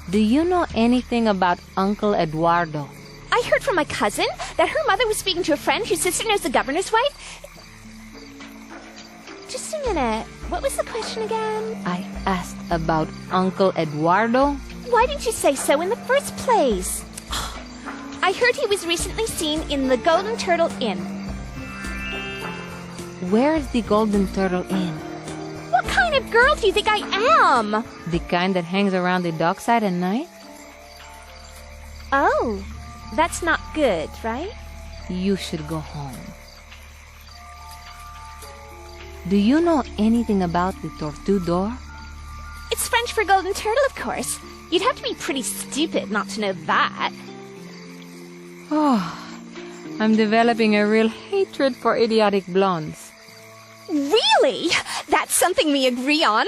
Do you know anything about Uncle Eduardo? I heard from my cousin that her mother was speaking to a friend whose sister knows the governor's wife. Just a minute. What was the question again? I asked about Uncle Eduardo. Why didn't you say so in the first place? I heard he was recently seen in the Golden Turtle Inn. Where's the Golden Turtle Inn? What kind of girl do you think I am? The kind that hangs around the dockside at night? Oh, that's not good, right? You should go home. Do you know anything about the Tortudor? It's French for golden turtle, of course. You'd have to be pretty stupid not to know that. Oh, I'm developing a real hatred for idiotic blondes. Really? That's something we agree on.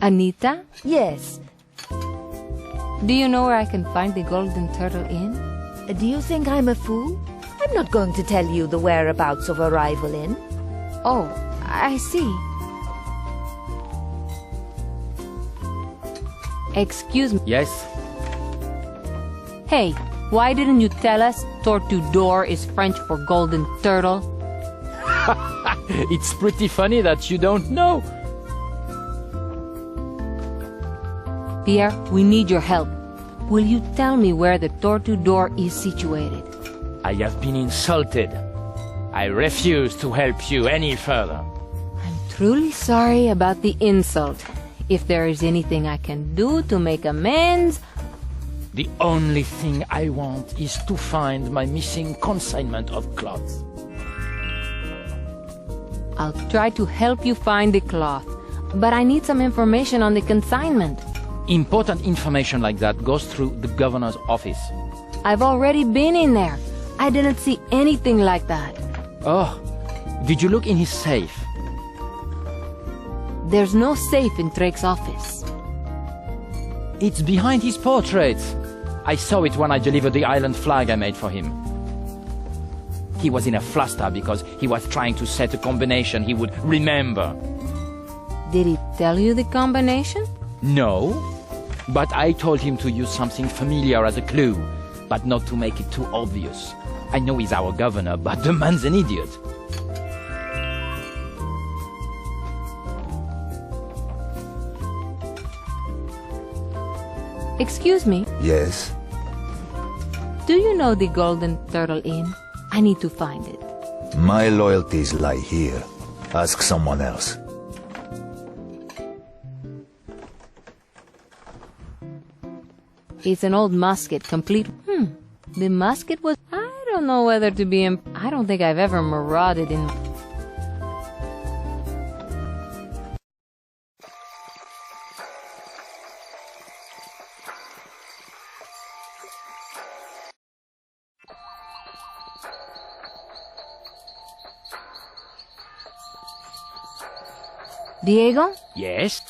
Anita? Yes. Do you know where I can find the Golden Turtle Inn? Do you think I'm a fool? I'm not going to tell you the whereabouts of a rival inn. Oh, I see. Excuse me. Yes? Hey, why didn't you tell us Tortudor is French for golden turtle? It's pretty funny that you don't know. Pierre, we need your help. Will you tell me where the Tortudor is situated? I have been insulted. I refuse to help you any further. I'm truly sorry about the insult. If there is anything I can do to make amends... The only thing I want is to find my missing consignment of cloths. I'll try to help you find the cloth, but I need some information on the consignment. Important information like that goes through the governor's office. I've already been in there. I didn't see anything like that. Oh, did you look in his safe? There's no safe in Drake's office. It's behind his portraits. I saw it when I delivered the island flag I made for him. He was in a fluster because he was trying to set a combination he would remember. Did he tell you the combination? No, but I told him to use something familiar as a clue, but not to make it too obvious. I know he's our governor, but the man's an idiot. Excuse me. Yes? Do you know the Golden Turtle Inn? I need to find it. My loyalties lie here. Ask someone else. It's an old musket, complete... The musket was... I don't know whether to be... I don't think I've ever marauded in... Diego? Yes?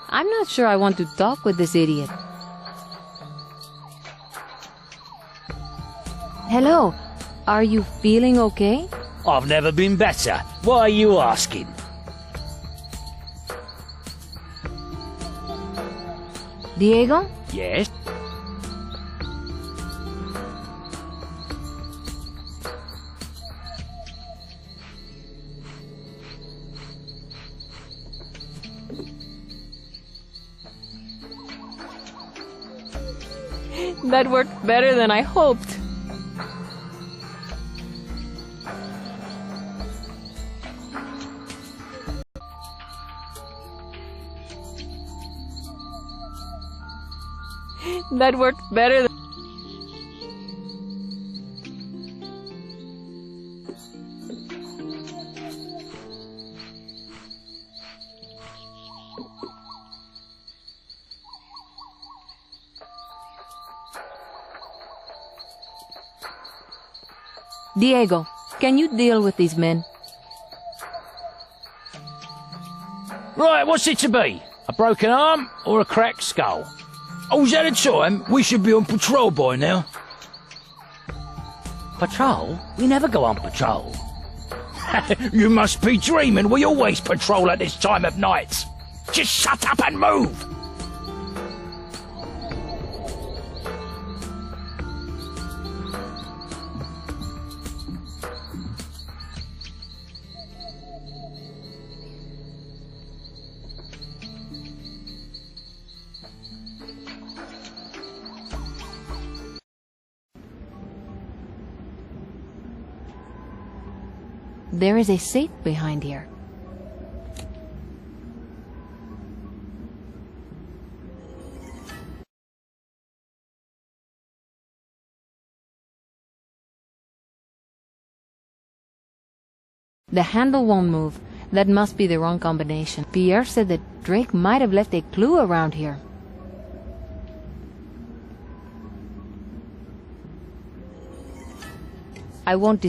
I'm not sure I want to talk with this idiot. Hello, are you feeling okay? I've never been better. Why are you asking? Diego? Yes? That worked better than I hoped. That worked better than... Diego, can you deal with these men? Right, what's it to be? A broken arm or a cracked skull? Oh, is that a time? We should be on patrol by now. Patrol? We never go on patrol. You must be dreaming. We always patrol at this time of night. Just shut up and move! There is a safe behind here. The handle won't move. That must be the wrong combination. Pierre said that Drake might have left a clue around here. I won't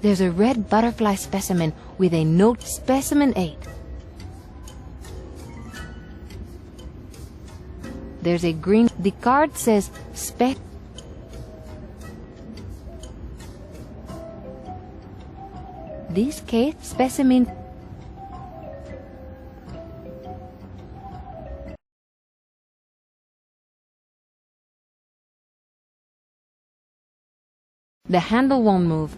There's a red butterfly specimen with a note specimen 8. There's a green. The card says spec. This case specimen. The handle won't move.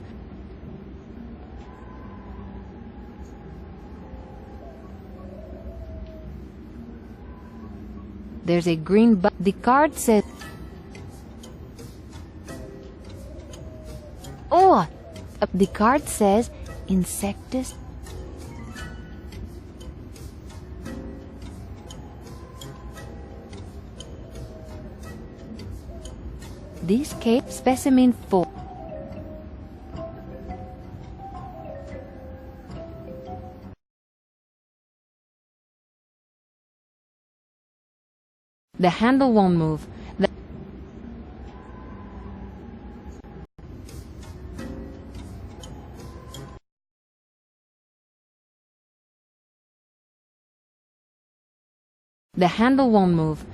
There's a green the card says... Oh! The card says Insectus. This case specimen 4. The handle won't move. The handle won't move.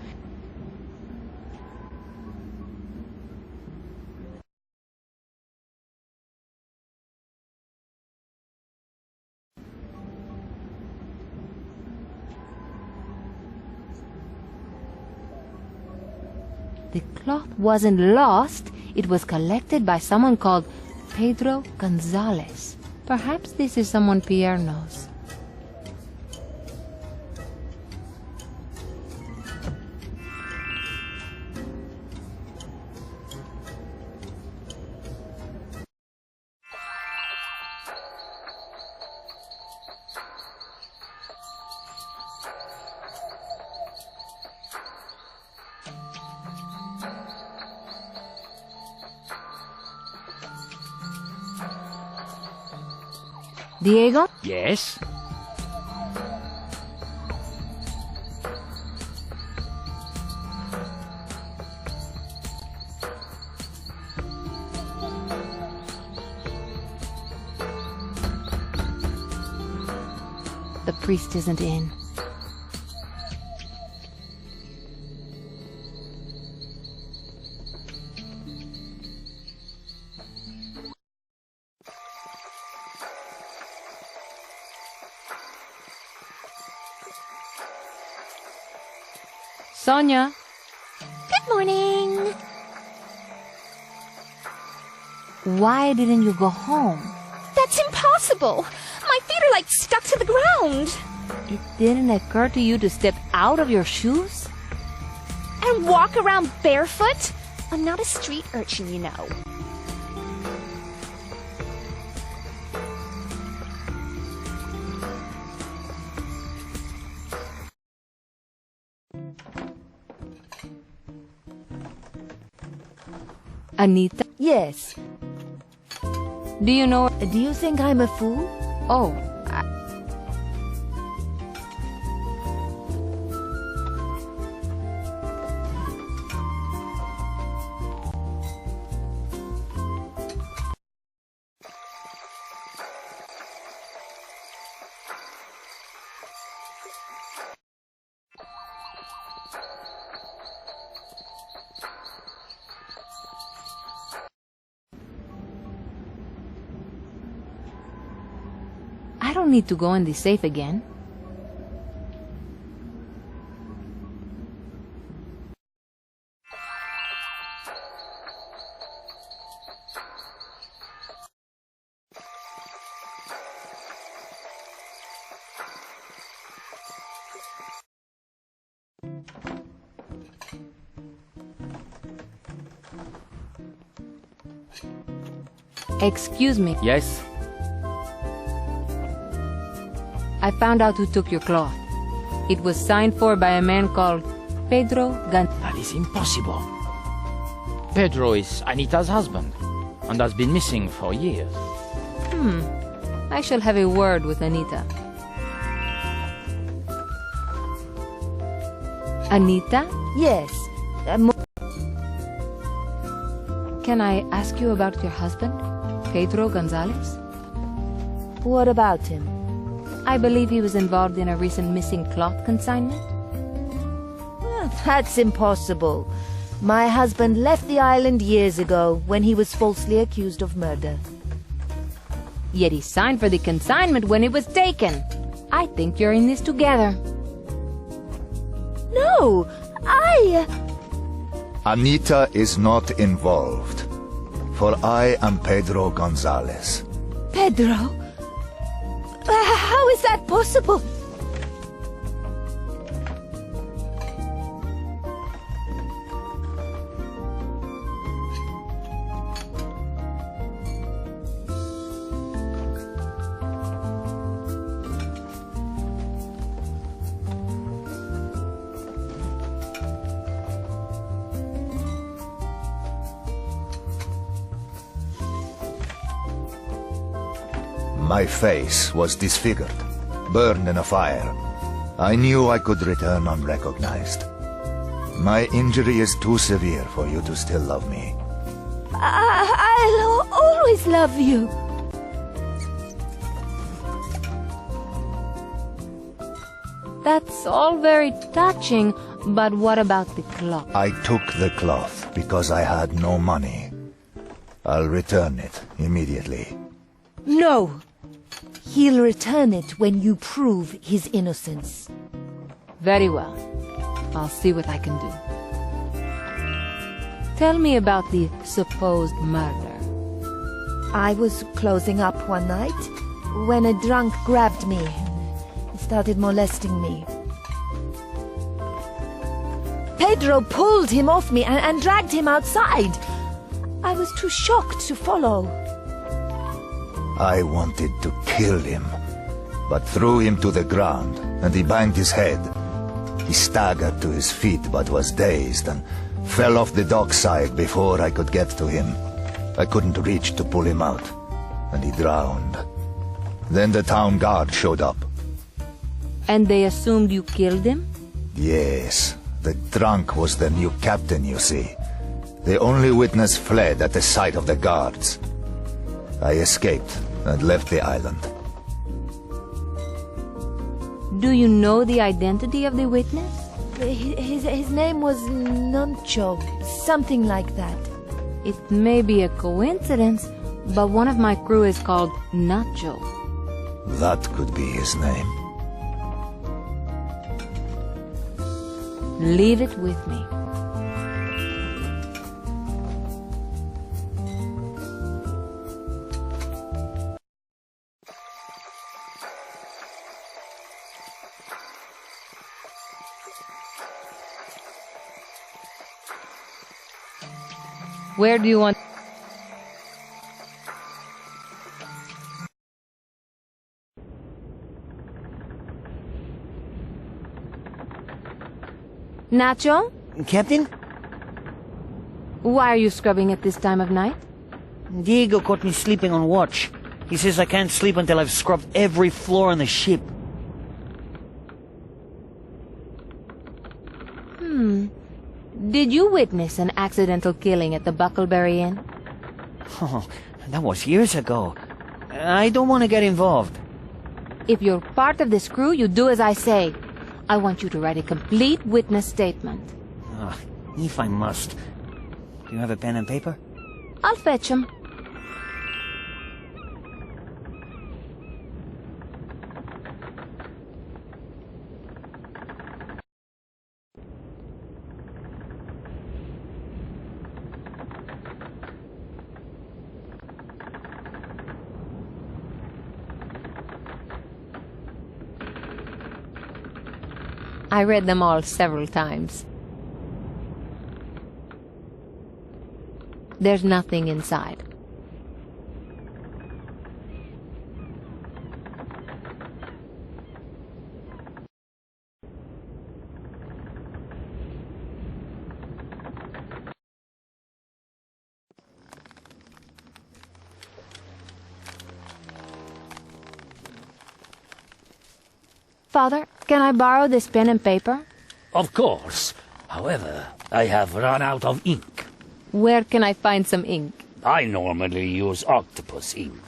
The cloth wasn't lost, it was collected by someone called Pedro Gonzalez. Perhaps this is someone Pierre knows. Diego? Yes? The priest isn't in. Sonia. Good morning. Why didn't you go home? That's impossible. My feet are like stuck to the ground. It didn't occur to you to step out of your shoes? And walk around barefoot? I'm not a street urchin, you know. Anita? Yes. Do you know... Do you think I'm a fool? Oh, don't need to go in the safe again. Excuse me. Yes? I found out who took your cloth. It was signed for by a man called Pedro That is impossible. Pedro is Anita's husband, and has been missing for years. I shall have a word with Anita. Anita? Yes. Can I ask you about your husband, Pedro Gonzalez? What about him? I believe he was involved in a recent missing cloth consignment. That's impossible. My husband left the island years ago when he was falsely accused of murder. Yet he signed for the consignment when it was taken. I think you're in this together. No, Anita is not involved. For I am Pedro Gonzalez. Pedro? How is that possible? My face was disfigured, burned in a fire. I knew I could return unrecognized. My injury is too severe for you to still love me. I'll always love you. That's all very touching, but what about the cloth? I took the cloth because I had no money. I'll return it immediately. No. He'll return it when you prove his innocence. Very well. I'll see what I can do. Tell me about the supposed murder. I was closing up one night when a drunk grabbed me. He started molesting me. Pedro pulled him off me and dragged him outside. I was too shocked to follow. I wanted to kill him, but threw him to the ground, and he banged his head. He staggered to his feet, but was dazed, and fell off the dockside before I could get to him. I couldn't reach to pull him out, and he drowned. Then the town guard showed up. And they assumed you killed him? Yes, the drunk was the new captain, you see. The only witness fled at the sight of the guards. I escaped and left the island. Do you know the identity of the witness? His name was Nuncho, something like that. It may be a coincidence, but one of my crew is called Nacho. That could be his name. Leave it with me. Where do you want... Nacho? Captain? Why are you scrubbing at this time of night? Diego caught me sleeping on watch. He says I can't sleep until I've scrubbed every floor on the ship. Did you witness an accidental killing at the Buckleberry Inn? Oh, that was years ago. I don't want to get involved. If you're part of this crew, you do as I say. I want you to write a complete witness statement. If I must. Do you have a pen and paper? I'll fetch 'em. I read them all several times. There's nothing inside. Father, can I borrow this pen and paper? Of course. However, I have run out of ink. Where can I find some ink? I normally use octopus ink.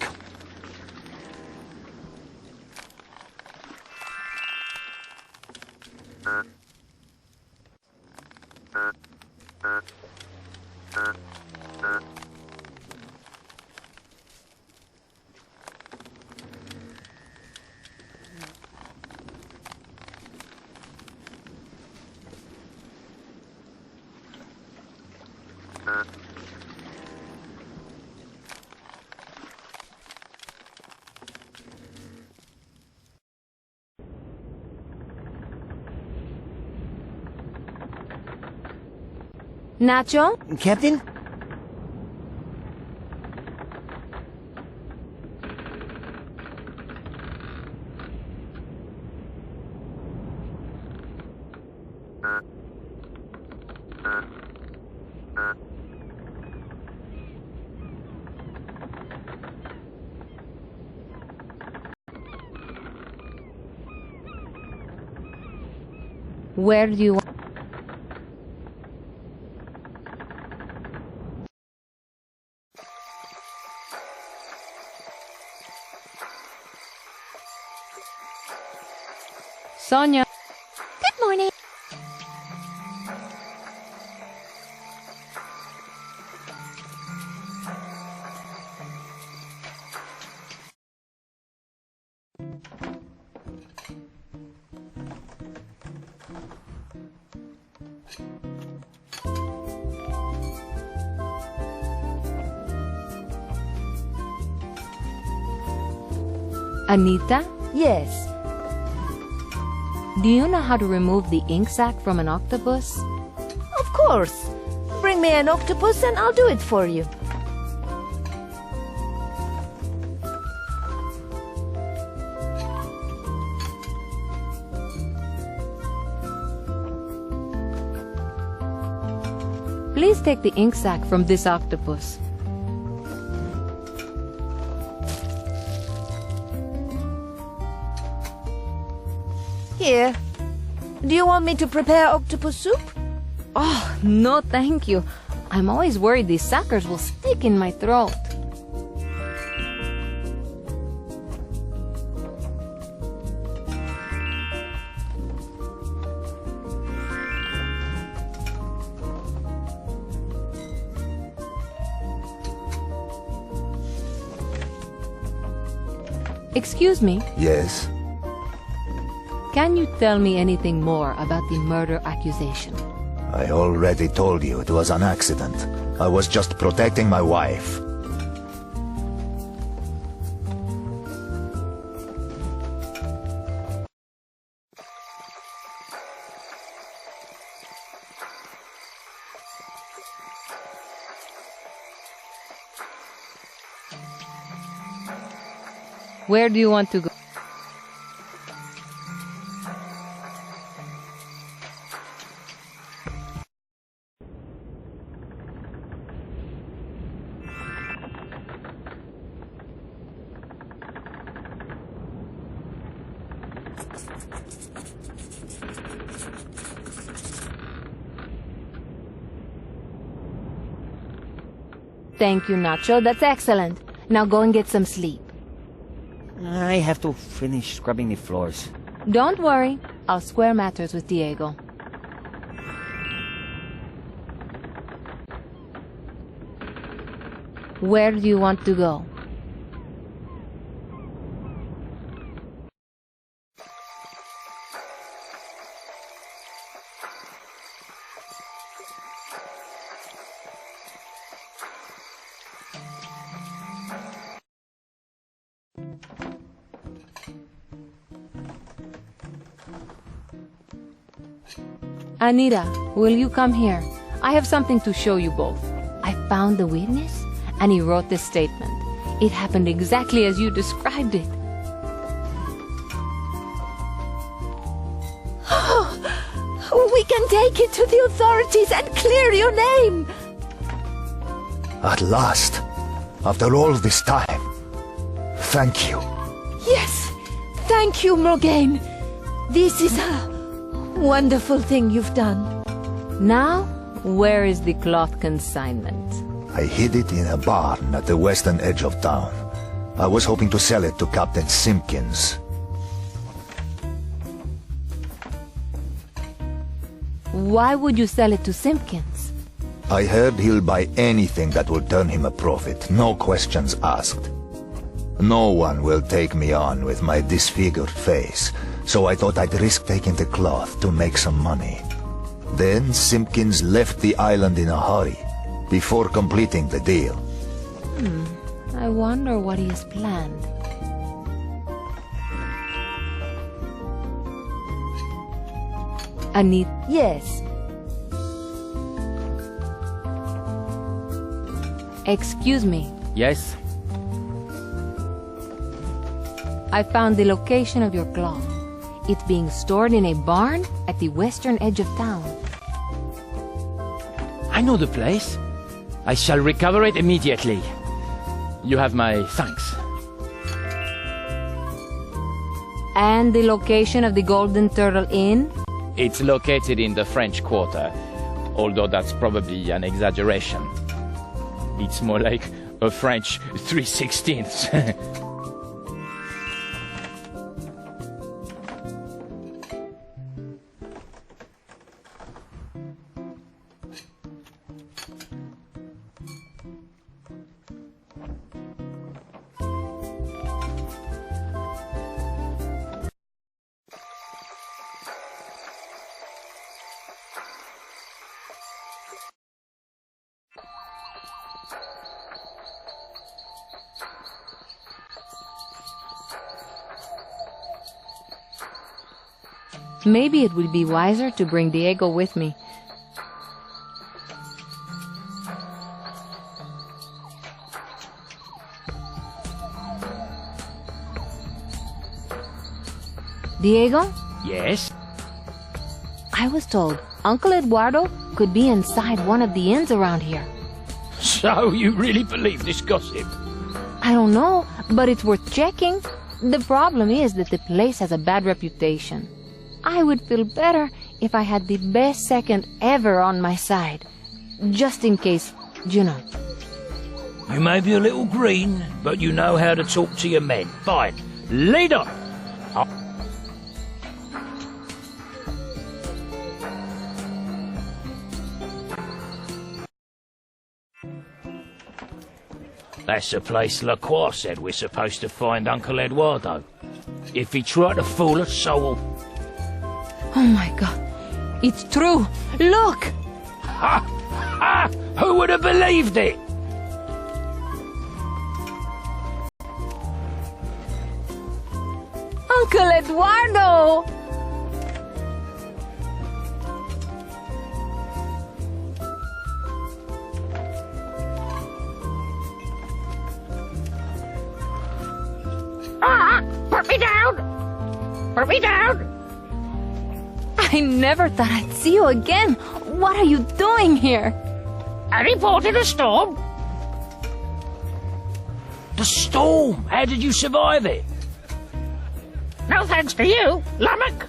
Nacho? Captain? Where do you want? Sonia. Good morning. Anita? Yes. Do you know how to remove the ink sac from an octopus? Of course. Bring me an octopus and I'll do it for you. Please take the ink sac from this octopus. Here. Do you want me to prepare octopus soup? Oh, no thank you. I'm always worried these suckers will stick in my throat. Excuse me, Yes? can you tell me anything more about the murder accusation? I already told you it was an accident. I was just protecting my wife. Where do you want to go? Thank you, Nacho. That's excellent. Now go and get some sleep. I have to finish scrubbing the floors. Don't worry. I'll square matters with Diego. Where do you want to go? Anita, will you come here? I have something to show you both. I found the witness, and he wrote this statement. It happened exactly as you described it. We can take it to the authorities and clear your name! At last, after all this time. Thank you. Yes, thank you, Morgane. This is a wonderful thing you've done. Now, where is the cloth consignment? I hid it in a barn at the western edge of town. I was hoping to sell it to Captain Simpkins. Why would you sell it to Simpkins? I heard he'll buy anything that will turn him a profit, no questions asked. No one will take me on with my disfigured face, so I thought I'd risk taking the cloth to make some money. Then Simpkins left the island in a hurry, before completing the deal. I wonder what he has planned. Anita, Yes, excuse me. Yes? I found the location of your cloth. It's being stored in a barn at the western edge of town. I know the place. I shall recover it immediately. You have my thanks. And the location of the Golden Turtle Inn? It's located in the French Quarter, although that's probably an exaggeration. It's more like a French 3/16. Maybe it would be wiser to bring Diego with me. Diego, Yes? I was told Uncle Eduardo could be inside one of the inns around here. So you really believe this gossip? I don't know, but it's worth checking. The problem is that the place has a bad reputation. I would feel better if I had the best second ever on my side. Just in case, you know. You may be a little green, but you know how to talk to your men. Fine. Lead on! That's the place Lacroix said we're supposed to find Uncle Eduardo. If he tried to fool us, so will... Oh my God, it's true! Look! Ha! Ha! Who would have believed it? Uncle Eduardo! Put me down! Put me down! I never thought I'd see you again. What are you doing here? I reported a storm. The storm? How did you survive it? No thanks to you, Lamech.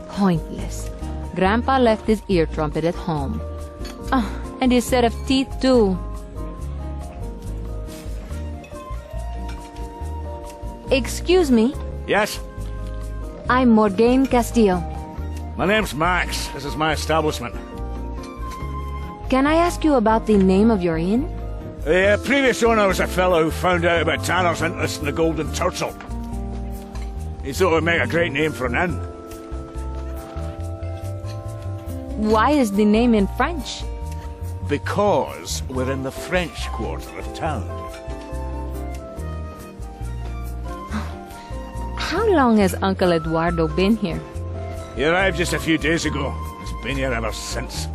Pointless. Grandpa left his ear trumpet at home. Oh, and his set of teeth, too. Excuse me, Yes? I'm Morgane Castillo. My name's Max. This is my establishment. Can I ask you about the name of your inn? The previous owner was a fellow who found out about Tanner's interest in the Golden Turtle. He thought it would make a great name for an inn. Why is the name in French? Because we're in the French quarter of town. How long has Uncle Eduardo been here? He arrived just a few days ago. He's been here ever since.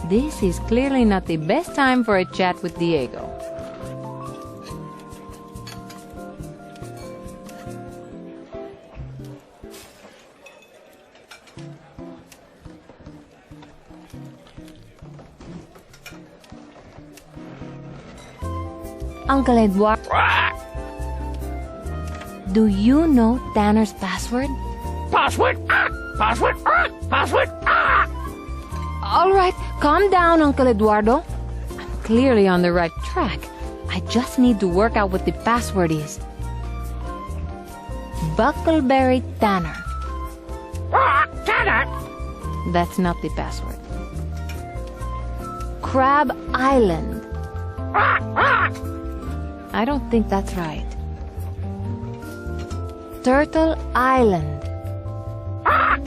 This is clearly not the best time for a chat with Diego. Uncle Eduardo, do you know Tanner's password? Password? Password? Password? All right, calm down, Uncle Eduardo. I'm clearly on the right track. I just need to work out what the password is. Buckleberry Tanner. Tanner? That's not the password. Crab Island. I don't think that's right. Turtle Island. I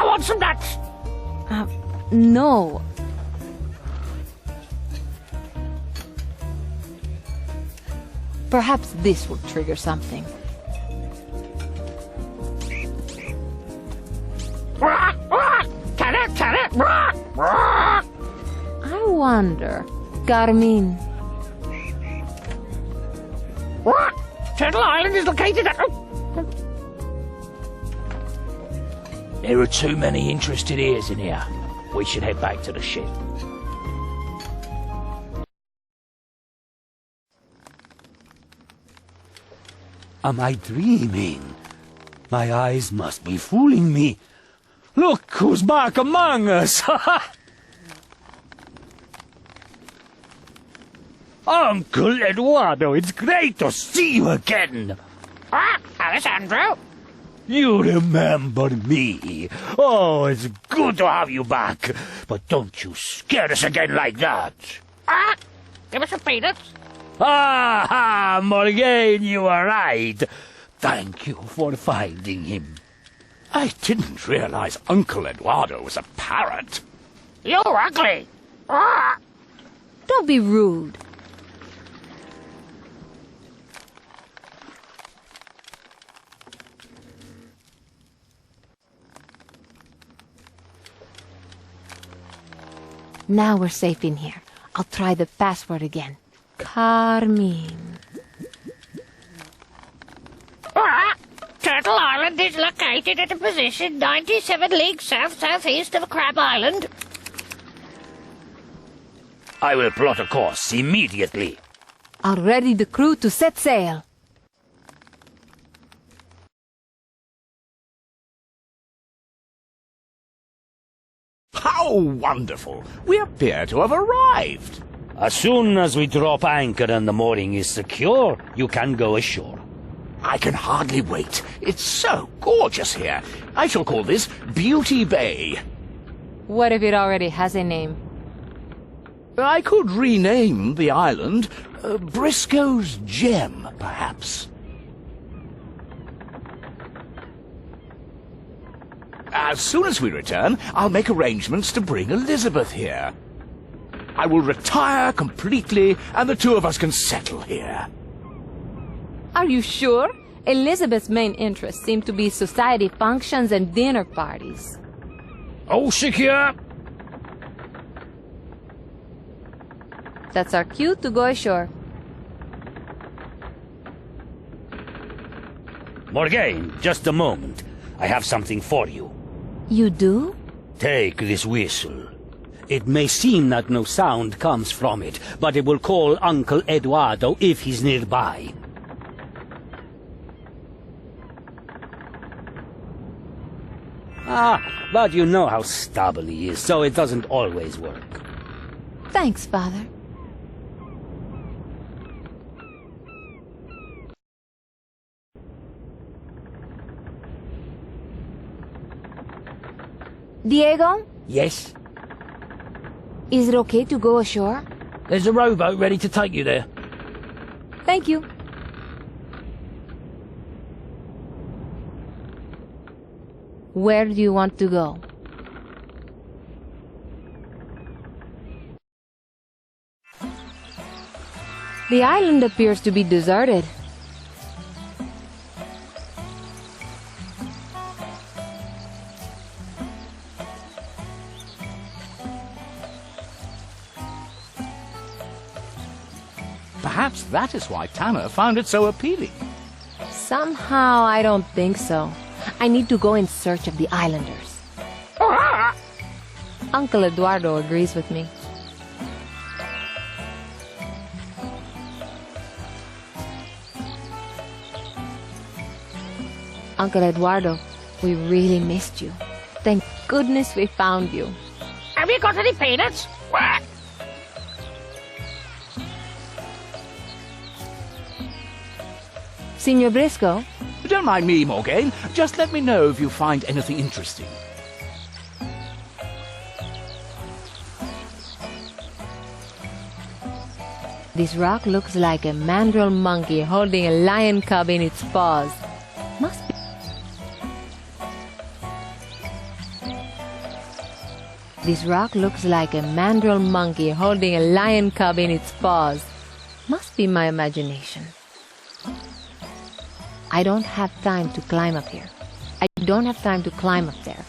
want some nuts. No. Perhaps this will trigger something. I wonder. Carmine. Turtle Island is located at... There are too many interested ears in here. We should head back to the ship. Am I dreaming? My eyes must be fooling me. Look who's back among us! Uncle Eduardo, it's great to see you again. Alessandro? You remember me. Oh, it's good to have you back. But don't you scare us again like that. Give us some peanuts. Ah, Morgane, you were right. Thank you for finding him. I didn't realize Uncle Eduardo was a parrot. You're ugly. Don't be rude. Now we're safe in here. I'll try the password again. Carmine. Turtle Island is located at a position 97 leagues south-southeast of Crab Island. I will plot a course immediately. I'll ready the crew to set sail. How wonderful! We appear to have arrived. As soon as we drop anchor and the mooring is secure, you can go ashore. I can hardly wait. It's so gorgeous here. I shall call this Beauty Bay. What if it already has a name? I could rename the island Briscoe's Gem, perhaps. As soon as we return, I'll make arrangements to bring Elizabeth here. I will retire completely, and the two of us can settle here. Are you sure? Elizabeth's main interests seem to be society functions and dinner parties. All secure. That's our cue to go ashore. Morgane, just a moment. I have something for you. You do? Take this whistle. It may seem that no sound comes from it, but it will call Uncle Eduardo if he's nearby. But you know how stubborn he is, so it doesn't always work. Thanks, Father. Diego? Yes? Is it okay to go ashore? There's a rowboat ready to take you there. Thank you. Where do you want to go? The island appears to be deserted. Perhaps that is why Tanner found it so appealing. Somehow, I don't think so. I need to go in search of the islanders. Uncle Eduardo agrees with me. Uncle Eduardo, we really missed you. Thank goodness we found you. Have you got any peanuts? Signor Briscoe? Don't mind me, Morgane. Just let me know if you find anything interesting. This rock looks like a mandrill monkey holding a lion cub in its paws. Must be. This rock looks like a mandrill monkey holding a lion cub in its paws. Must be my imagination. I don't have time to climb up here. I don't have time to climb up there,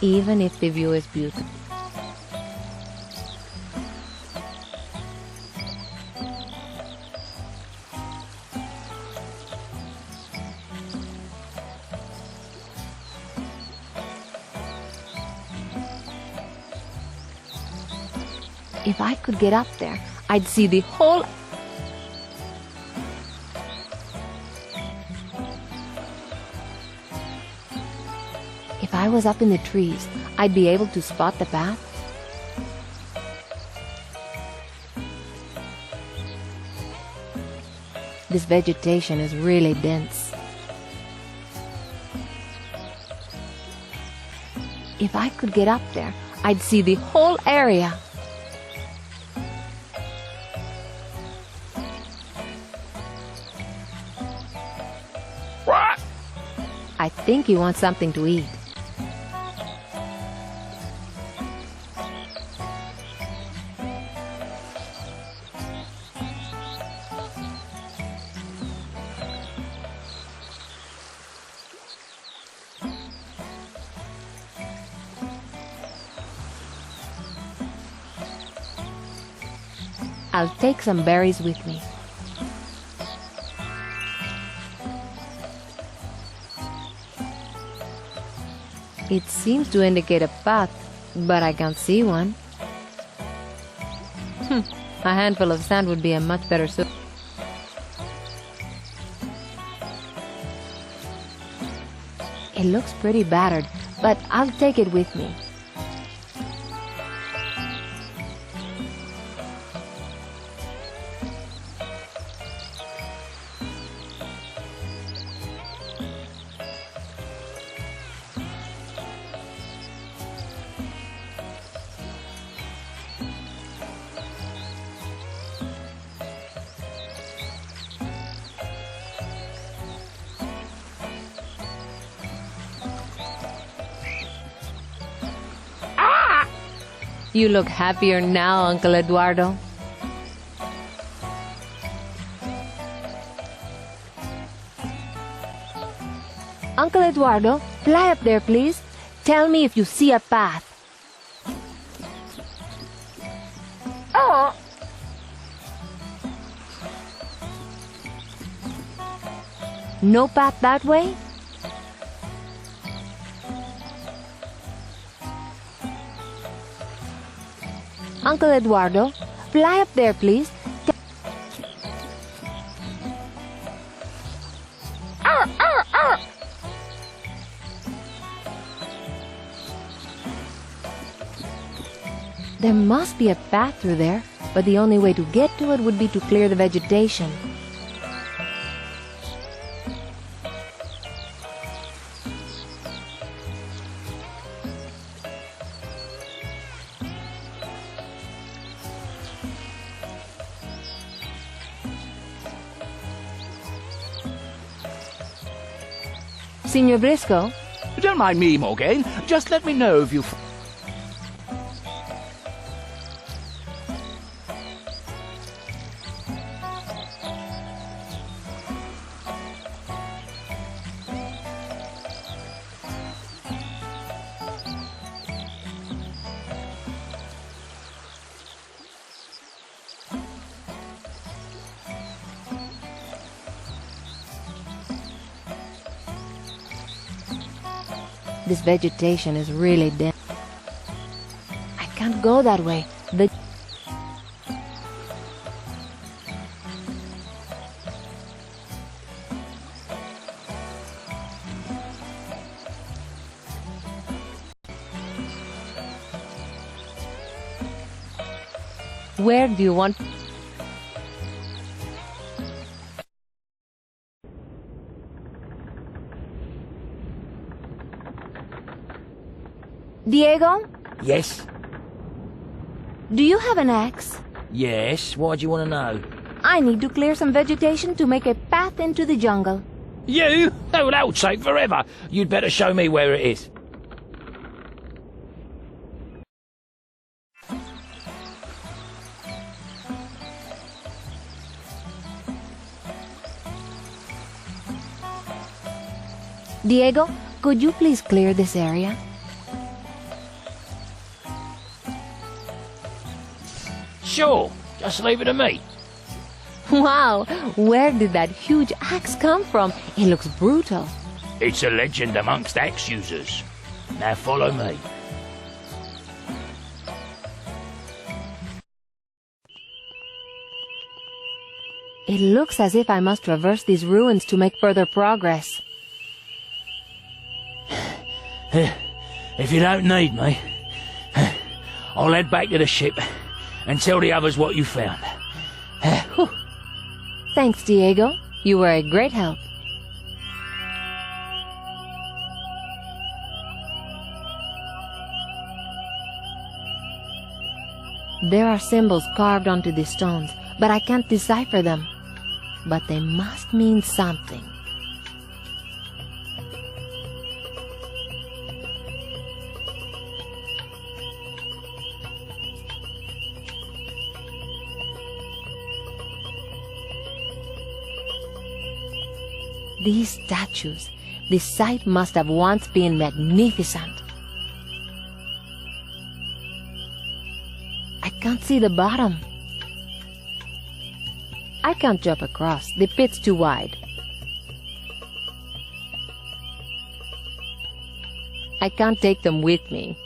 even if the view is beautiful. If I could get up there, I'd see the whole... If I was up in the trees, I'd be able to spot the path. This vegetation is really dense. If I could get up there, I'd see the whole area. I think he wants something to eat. I'll take some berries with me. It seems to indicate a path, but I can't see one. A handful of sand would be a much better suit. It looks pretty battered, but I'll take it with me. You look happier now, Uncle Eduardo. Uncle Eduardo, fly up there, please. Tell me if you see a path. No path that way? Uncle Eduardo, fly up there, please. There must be a path through there, but the only way to get to it would be to clear the vegetation. Signor Briscoe? Don't mind me, Morgane. Just let me know if you... This vegetation is really dense. I can't go that way. Where do you want... Diego? Yes? Do you have an axe? Yes? Why do you want to know? I need to clear some vegetation to make a path into the jungle. You? Oh, that would take forever. You'd better show me where it is. Diego, could you please clear this area? Sure. Just leave it to me. Wow, where did that huge axe come from? It looks brutal. It's a legend amongst axe users. Now follow me. It looks as if I must traverse these ruins to make further progress. If you don't need me, I'll head back to the ship and tell the others what you found. Thanks, Diego. You were a great help. There are symbols carved onto the stones, but I can't decipher them. But they must mean something. These statues, this site must have once been magnificent. I can't see the bottom. I can't jump across, the pit's too wide. I can't take them with me.